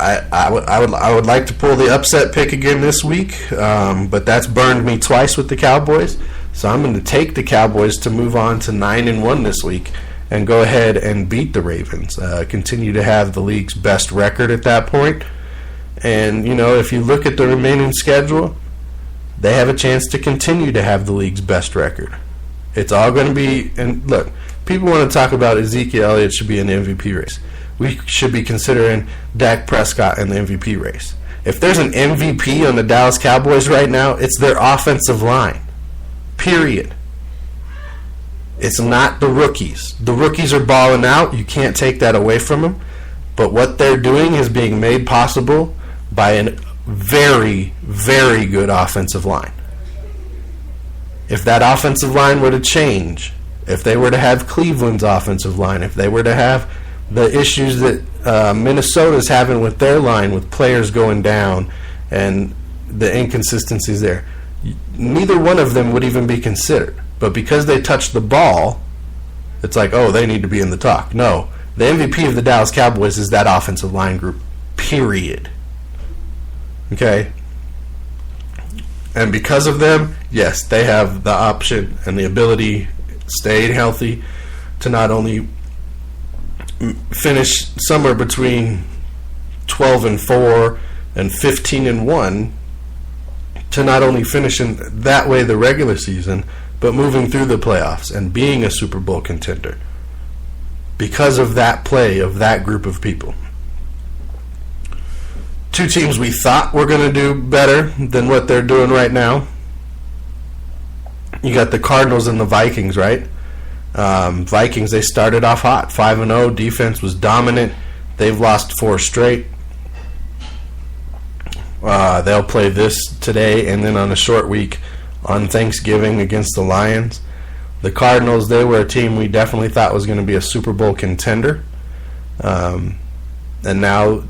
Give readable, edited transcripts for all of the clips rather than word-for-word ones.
I would like to pull the upset pick again this week, but that's burned me twice with the Cowboys. So I'm going to take the Cowboys to move on to 9-1 this week and go ahead and beat the Ravens. Continue to have the league's best record at that point. And, if you look at the remaining schedule, they have a chance to continue to have the league's best record. It's all going to be, and look, people want to talk about Ezekiel Elliott should be in the MVP race. We should be considering Dak Prescott in the MVP race. If there's an MVP on the Dallas Cowboys right now, it's their offensive line. Period. It's not the rookies. The rookies are balling out. You can't take that away from them. But what they're doing is being made possible by a very, very good offensive line. If that offensive line were to change, if they were to have Cleveland's offensive line, if they were to have the issues that Minnesota's having with their line, with players going down and the inconsistencies there, neither one of them would even be considered. But because they touched the ball, it's like, oh, they need to be in the talk. No, the MVP of the Dallas Cowboys is that offensive line group, period. Okay? And because of them, yes, they have the option and the ability, staying healthy, to not only finish somewhere between 12-4 and 15-1, to not only finishing that way the regular season, but moving through the playoffs and being a Super Bowl contender because of that play of that group of people. Two teams we thought were going to do better than what they're doing right now. You got the Cardinals and the Vikings, right? Vikings, they started off hot, 5-0. Defense was dominant. They've lost 4 straight. They'll play this today and then on a short week on Thanksgiving against the Lions. The Cardinals, they were a team we definitely thought was going to be a Super Bowl contender. And now,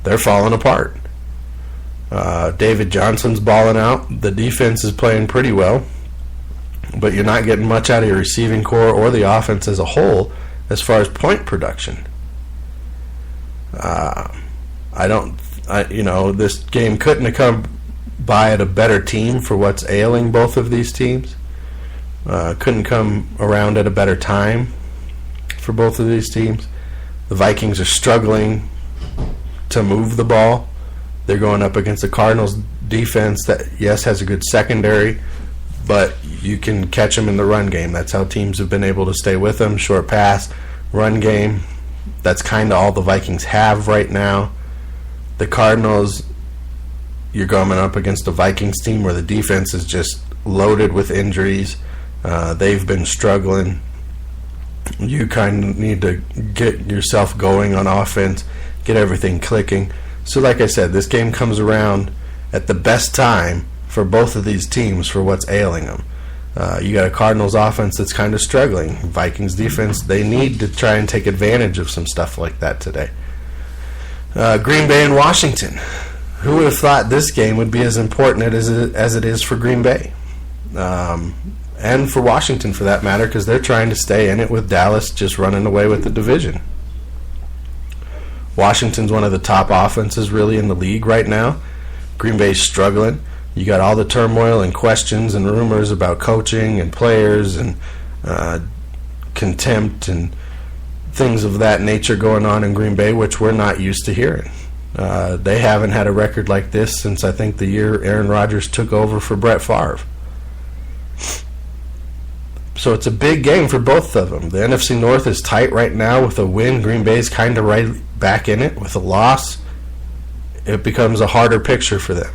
they're falling apart. David Johnson's balling out. The defense is playing pretty well. But you're not getting much out of your receiving core or the offense as a whole as far as point production. This game couldn't have come by at a better team for what's ailing both of these teams. Couldn't come around at a better time for both of these teams. The Vikings are struggling to move the ball. They're going up against the Cardinals defense that, yes, has a good secondary, but you can catch them in the run game. That's how teams have been able to stay with them. Short pass, run game. That's kind of all the Vikings have right now. The Cardinals, you're going up against a Vikings team where the defense is just loaded with injuries. They've been struggling. You kind of need to get yourself going on offense, get everything clicking. So like I said, this game comes around at the best time for both of these teams for what's ailing them. You got a Cardinals offense that's kind of struggling. Vikings defense, they need to try and take advantage of some stuff like that today. Green Bay and Washington. Who would have thought this game would be as important as it is for Green Bay? And for Washington, for that matter, because they're trying to stay in it with Dallas just running away with the division. Washington's one of the top offenses really in the league right now. Green Bay's struggling. You got all the turmoil and questions and rumors about coaching and players and contempt and things of that nature going on in Green Bay, which we're not used to hearing. They haven't had a record like this since I think the year Aaron Rodgers took over for Brett Favre. So it's a big game for both of them. The NFC North is tight right now. With a win, Green Bay's kind of right back in it. With a loss, it becomes a harder picture for them.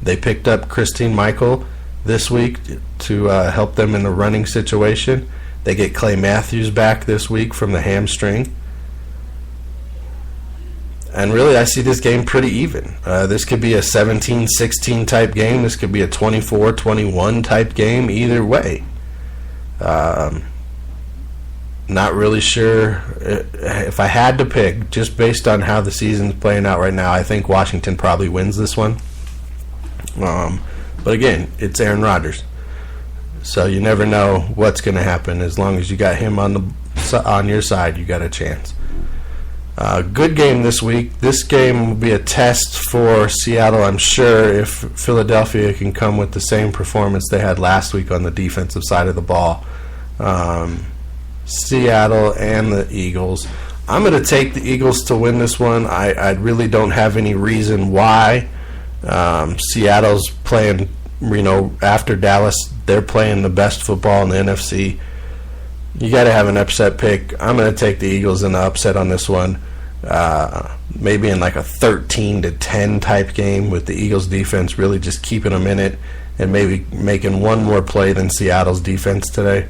They picked up Christine Michael this week to help them in the running situation. They get Clay Matthews back this week from the hamstring. And really, I see this game pretty even. This could be a 17-16 type game. This could be a 24-21 type game. Either way. Not really sure. If I had to pick, just based on how the season's playing out right now, I think Washington probably wins this one. But again, it's Aaron Rodgers. So you never know what's going to happen. As long as you got him on your side, you got a chance. Good game this week. This game will be a test for Seattle, I'm sure, if Philadelphia can come with the same performance they had last week on the defensive side of the ball. Seattle and the Eagles. I'm going to take the Eagles to win this one. I really don't have any reason why. Seattle's playing, after Dallas, they're playing the best football in the NFC. You got to have an upset pick. I'm going to take the Eagles in the upset on this one. Maybe in like a 13-10 type game with the Eagles defense really just keeping them in it and maybe making one more play than Seattle's defense today.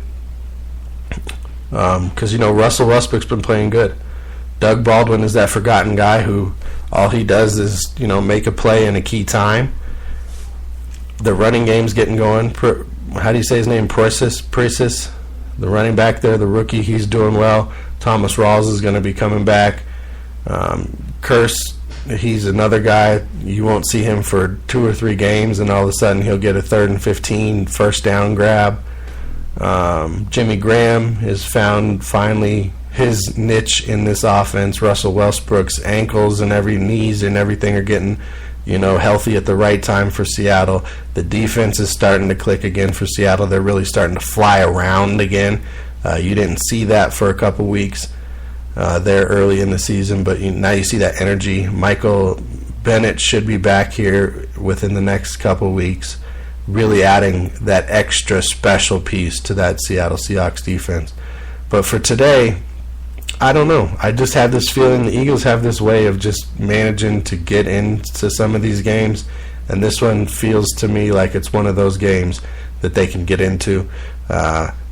Because, Russell Westbrook's been playing good. Doug Baldwin is that forgotten guy who all he does is, make a play in a key time. The running game's getting going. How do you say his name? Precis. The running back there, the rookie, he's doing well. Thomas Rawls is going to be coming back. Curse, he's another guy. You won't see him for 2 or 3 games, and all of a sudden he'll get a 3rd and 15 first down grab. Jimmy Graham has found finally his niche in this offense. Russell Westbrook's ankles and knees and everything are getting, healthy at the right time for Seattle. The defense is starting to click again for Seattle. They're really starting to fly around again. You didn't see that for a couple weeks there early in the season, but now you see that energy. Michael Bennett should be back here within the next couple weeks, really adding that extra special piece to that Seattle Seahawks defense. But for today, I don't know. I just have this feeling the Eagles have this way of just managing to get into some of these games, and this one feels to me like it's one of those games that they can get into.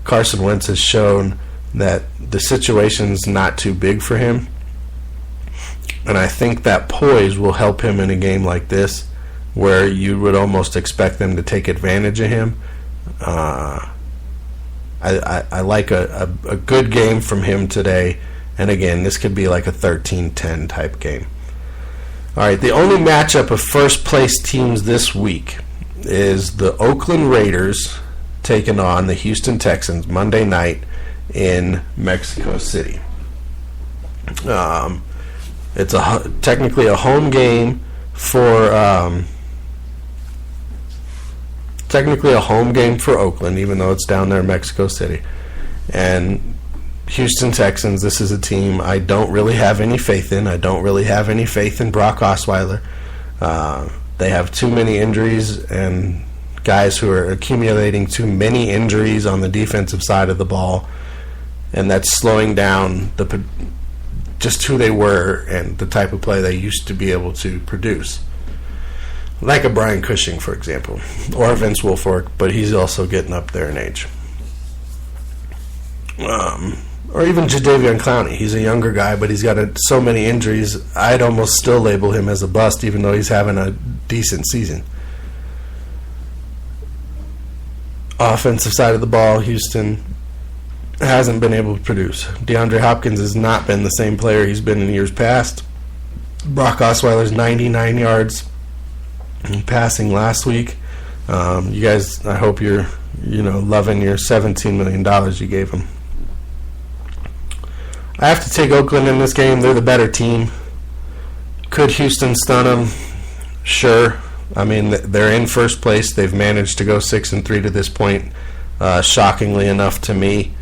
Carson Wentz has shown that the situation's not too big for him, and I think that poise will help him in a game like this where you would almost expect them to take advantage of him. I like a good game from him today. And again, this could be like a 13-10 type game. All right, the only matchup of first-place teams this week is the Oakland Raiders taking on the Houston Texans Monday night in Mexico City. It's technically a home game for Oakland, even though it's down there in Mexico City. And Houston Texans, this is a team I don't really have any faith in. I don't really have any faith in Brock Osweiler. They have too many injuries and guys who are accumulating too many injuries on the defensive side of the ball, and that's slowing down just who they were and the type of play they used to be able to produce. Like a Brian Cushing, for example, or Vince Wilfork, but he's also getting up there in age. Or even Jadeveon Clowney. He's a younger guy, but he's got so many injuries. I'd almost still label him as a bust, even though he's having a decent season. Offensive side of the ball, Houston hasn't been able to produce. DeAndre Hopkins has not been the same player he's been in years past. Brock Osweiler's 99 yards passing last week. You guys, I hope you're loving your $17 million you gave him. I have to take Oakland in this game. They're the better team. Could Houston stun them? Sure. I mean, they're in first place. They've managed to go 6-3 to this point. Shockingly enough to me,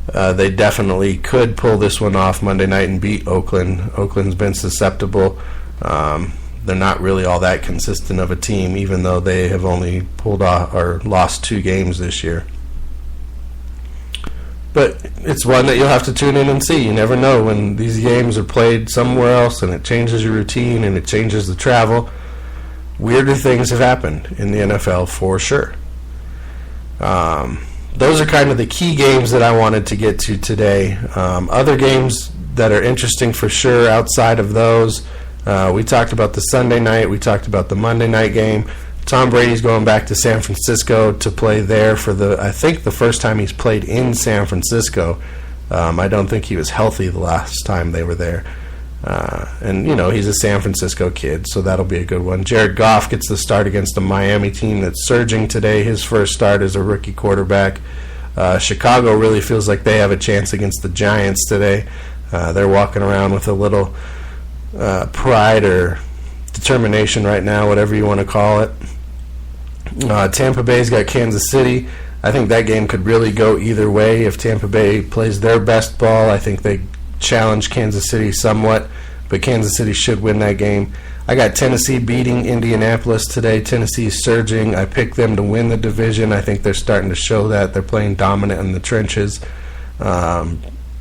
they definitely could pull this one off Monday night and beat Oakland. Oakland's been susceptible. They're not really all that consistent of a team, even though they have only pulled off or lost 2 games this year. But it's one that you'll have to tune in and see. You never know when these games are played somewhere else and it changes your routine and it changes the travel. Weirder things have happened in the NFL for sure. Those are kind of the key games that I wanted to get to today. Other games that are interesting for sure outside of those, we talked about the Sunday night. We talked about the Monday night game. Tom Brady's going back to San Francisco to play there for I think the first time he's played in San Francisco. I don't think he was healthy the last time they were there. And, he's a San Francisco kid, so that'll be a good one. Jared Goff gets the start against the Miami team that's surging today. His first start as a rookie quarterback. Chicago really feels like they have a chance against the Giants today. They're walking around with a little pride or determination right now, whatever you want to call it. Tampa Bay's got Kansas City. I think that game could really go either way. If Tampa Bay plays their best ball, I think they challenge Kansas City somewhat, but Kansas City should win that game. I got Tennessee beating Indianapolis today. Tennessee is surging. I picked them to win the division. I think they're starting to show that. They're playing dominant in the trenches.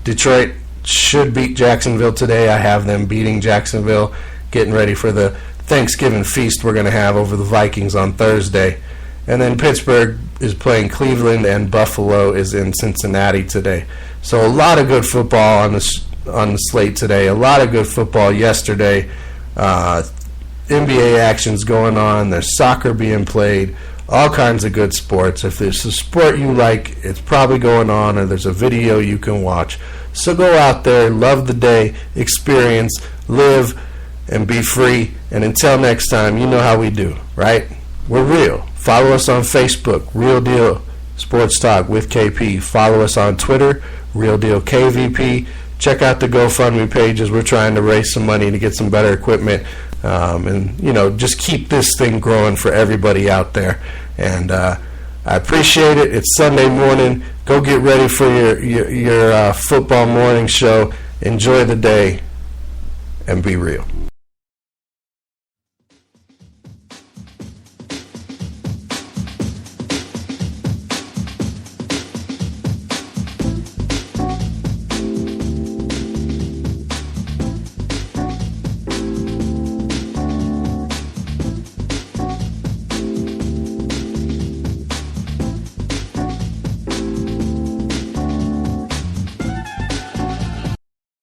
Detroit should beat Jacksonville today. I have them beating Jacksonville, getting ready for the Thanksgiving feast we're going to have over the Vikings on Thursday. And then Pittsburgh is playing Cleveland, and Buffalo is in Cincinnati today. So a lot of good football on the slate today. A lot of good football yesterday. NBA action's going on. There's soccer being played. All kinds of good sports. If there's a sport you like, it's probably going on, or there's a video you can watch. So go out there, love the day, experience, live, and be free. And until next time, you know how we do, right? We're real. Follow us on Facebook, Real Deal Sports Talk with KP. Follow us on Twitter, Real Deal KVP. Check out the GoFundMe pages. We're trying to raise some money to get some better equipment, and just keep this thing growing for everybody out there. And I appreciate it. It's Sunday morning. Go get ready for your football morning show. Enjoy the day, and be real.